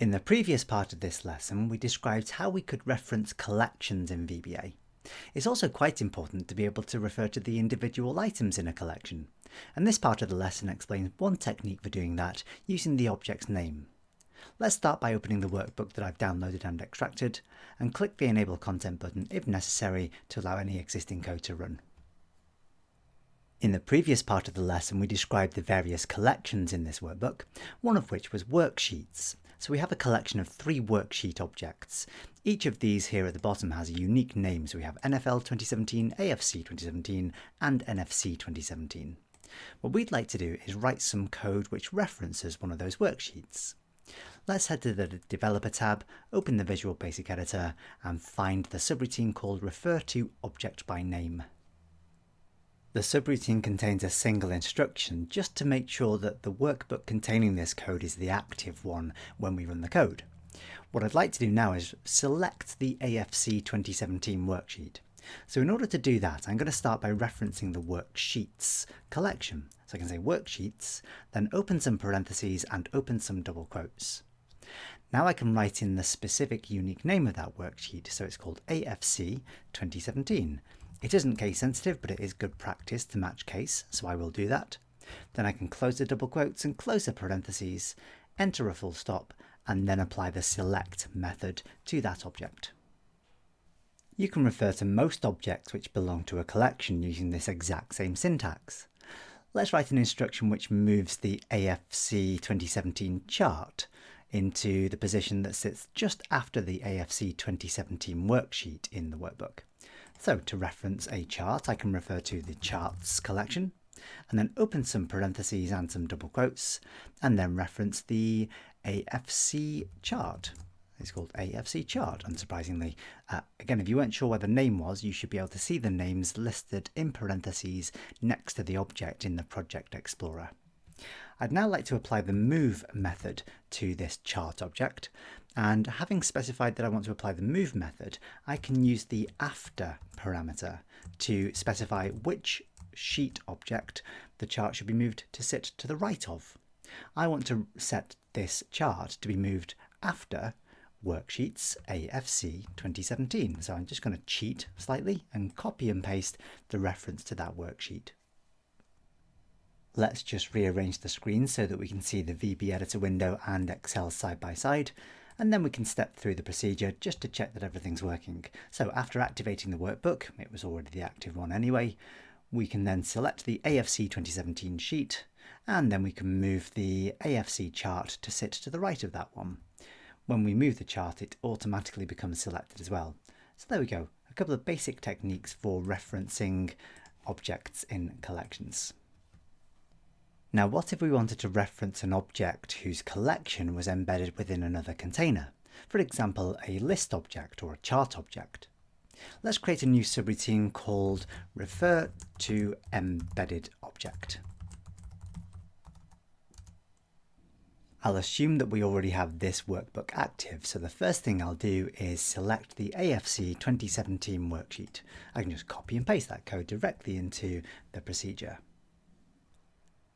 In the previous part of this lesson, we described how we could reference collections in VBA. It's also quite important to be able to refer to the individual items in a collection, and this part of the lesson explains one technique for doing that using the object's name. Let's start by opening the workbook that I've downloaded and extracted, and click the Enable Content button if necessary to allow any existing code to run. In the previous part of the lesson, we described the various collections in this workbook, one of which was worksheets. So we have a collection of 3 worksheet objects. Each of these here at the bottom has a unique name. So we have NFL 2017, AFC 2017, and NFC 2017. What we'd like to do is write some code which references one of those worksheets. Let's head to the Developer tab, open the Visual Basic Editor, and find the subroutine called Refer to Object by Name. The subroutine contains a single instruction just to make sure that the workbook containing this code is the active one when we run the code. What I'd like to do now is select the AFC 2017 worksheet. So in order to do that, I'm going to start by referencing the worksheets collection. So I can say worksheets, then open some parentheses and open some double quotes. Now I can write in the specific unique name of that worksheet, so it's called AFC 2017. It isn't case sensitive, but it is good practice to match case, so I will do that. Then I can close the double quotes and close the parentheses, enter a full stop, and then apply the select method to that object. You can refer to most objects which belong to a collection using this exact same syntax. Let's write an instruction which moves the AFC 2017 chart into the position that sits just after the AFC 2017 worksheet in the workbook. So to reference a chart, I can refer to the charts collection, and then open some parentheses and some double quotes, and then reference the AFC chart. It's called AFC chart, unsurprisingly. Again, if you weren't sure where the name was, you should be able to see the names listed in parentheses next to the object in the Project Explorer. I'd now like to apply the move method to this chart object, and having specified that I want to apply the move method, I can use the after parameter to specify which sheet object the chart should be moved to sit to the right of. I want to set this chart to be moved after Worksheets AFC 2017. So I'm just going to cheat slightly and copy and paste the reference to that worksheet. Let's just rearrange the screen so that we can see the VB Editor window and Excel side by side, and then we can step through the procedure just to check that everything's working. So after activating the workbook, it was already the active one anyway, we can then select the AFC 2017 sheet, and then we can move the AFC chart to sit to the right of that one. When we move the chart, it automatically becomes selected as well. So there we go, a couple of basic techniques for referencing objects in collections. Now, what if we wanted to reference an object whose collection was embedded within another container? For example, a list object or a chart object. Let's create a new subroutine called Refer to Embedded Object. I'll assume that we already have this workbook active, so the first thing I'll do is select the AFC 2017 worksheet. I can just copy and paste that code directly into the procedure.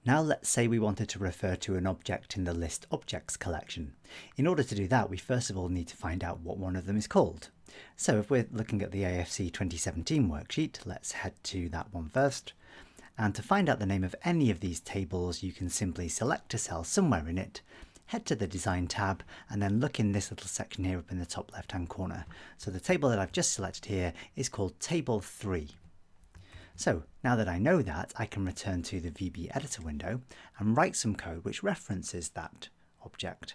Now let's say we wanted to refer to an object in the list objects collection. In order to do that, we first of all need to find out what one of them is called. So if we're looking at the AFC 2017 worksheet, let's head to that one first. And to find out the name of any of these tables, you can simply select a cell somewhere in it, head to the Design tab, and then look in this little section here up in the top left-hand corner. So the table that I've just selected here is called Table 3. So now that I know that, I can return to the VB Editor window and write some code which references that object.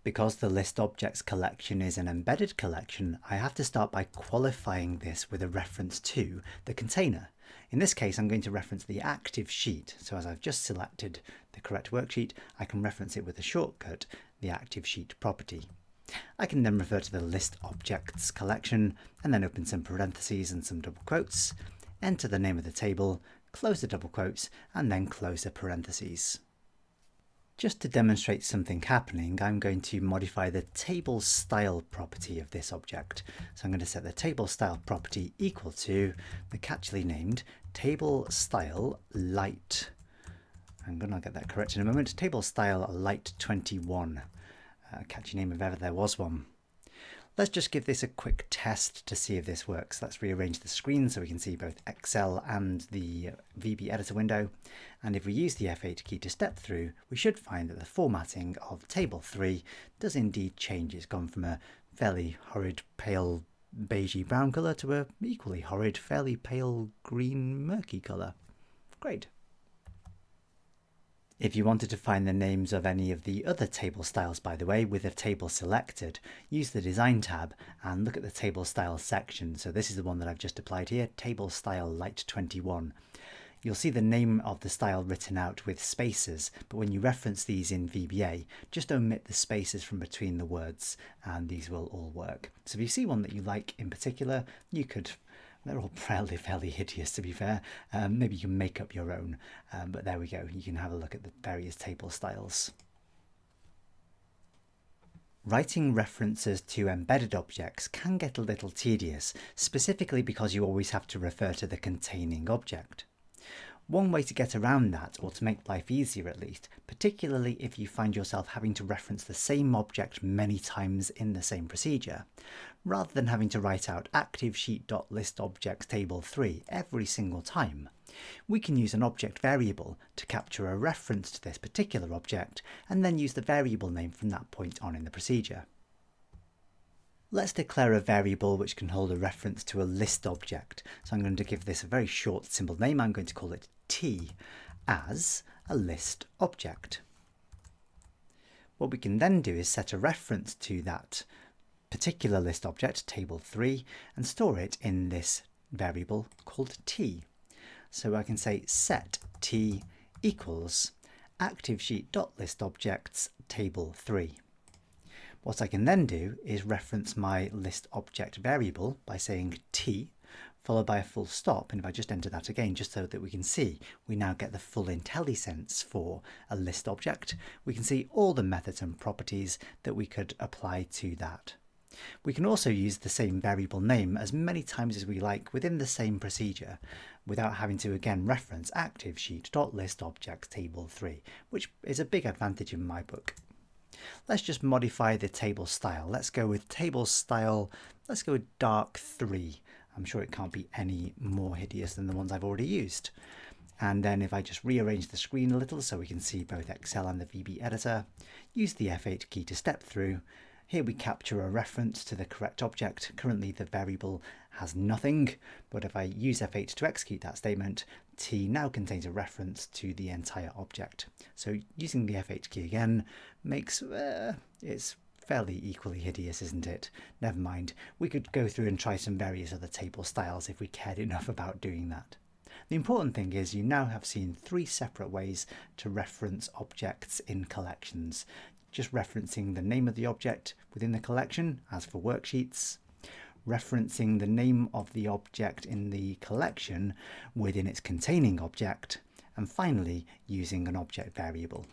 Because the list objects collection is an embedded collection, I have to start by qualifying this with a reference to the container. In this case, I'm going to reference the active sheet. So as I've just selected the correct worksheet, I can reference it with a shortcut, the active sheet property. I can then refer to the list objects collection and then open some parentheses and some double quotes, enter the name of the table, close the double quotes, and then close the parentheses. Just to demonstrate something happening, I'm going to modify the table style property of this object. So I'm going to set the table style property equal to the catchily named table style light. I'm going to get that correct in a moment. Table style light 21. Catchy name if ever there was one. Let's just give this a quick test to see if this works. Let's rearrange the screen so we can see both Excel and the VB editor window. And if we use the F8 key to step through, we should find that the formatting of table 3 does indeed change. It's gone from a fairly horrid pale beigey brown colour to a equally horrid, fairly pale green murky colour. Great. If you wanted to find the names of any of the other table styles, by the way, with a table selected, use the Design tab and look at the Table Styles section. So this is the one that I've just applied here, Table Style Light 21. You'll see the name of the style written out with spaces, but when you reference these in VBA, just omit the spaces from between the words and these will all work. So if you see one that you like in particular, you could... They're all fairly hideous, to be fair. Maybe you can make up your own, but there we go. You can have a look at the various table styles. Writing references to embedded objects can get a little tedious, specifically because you always have to refer to the containing object. One way to get around that, or to make life easier at least, particularly if you find yourself having to reference the same object many times in the same procedure, rather than having to write out ActiveSheet.ListObjects table 3 every single time, we can use an object variable to capture a reference to this particular object and then use the variable name from that point on in the procedure. Let's declare a variable which can hold a reference to a list object. So I'm going to give this a very short, simple name. I'm going to call it T as a list object. What we can then do is set a reference to that particular list object, table 3, and store it in this variable called T. So I can say set T equals ActiveSheet.ListObjects table 3. What I can then do is reference my list object variable by saying T followed by a full stop, and if I just enter that again just so that we can see, we now get the full IntelliSense for a list object. We can see all the methods and properties that we could apply to that. We can also use the same variable name as many times as we like within the same procedure without having to again reference ActiveSheet.ListObjects table 3, which is a big advantage in my book. Let's just modify the table style. Let's go with table style, let's go with dark 3. I'm sure it can't be any more hideous than the ones I've already used. And then if I just rearrange the screen a little so we can see both Excel and the VB editor, use the F8 key to step through. Here we capture a reference to the correct object. Currently the variable has nothing, but if I use F8 to execute that statement, T now contains a reference to the entire object. So using the F8 key again makes it's fairly equally hideous, isn't it? Never mind, we could go through and try some various other table styles if we cared enough about doing that. The important thing is you now have seen 3 separate ways to reference objects in collections. Just referencing the name of the object within the collection, as for worksheets, referencing the name of the object in the collection within its containing object, and finally using an object variable.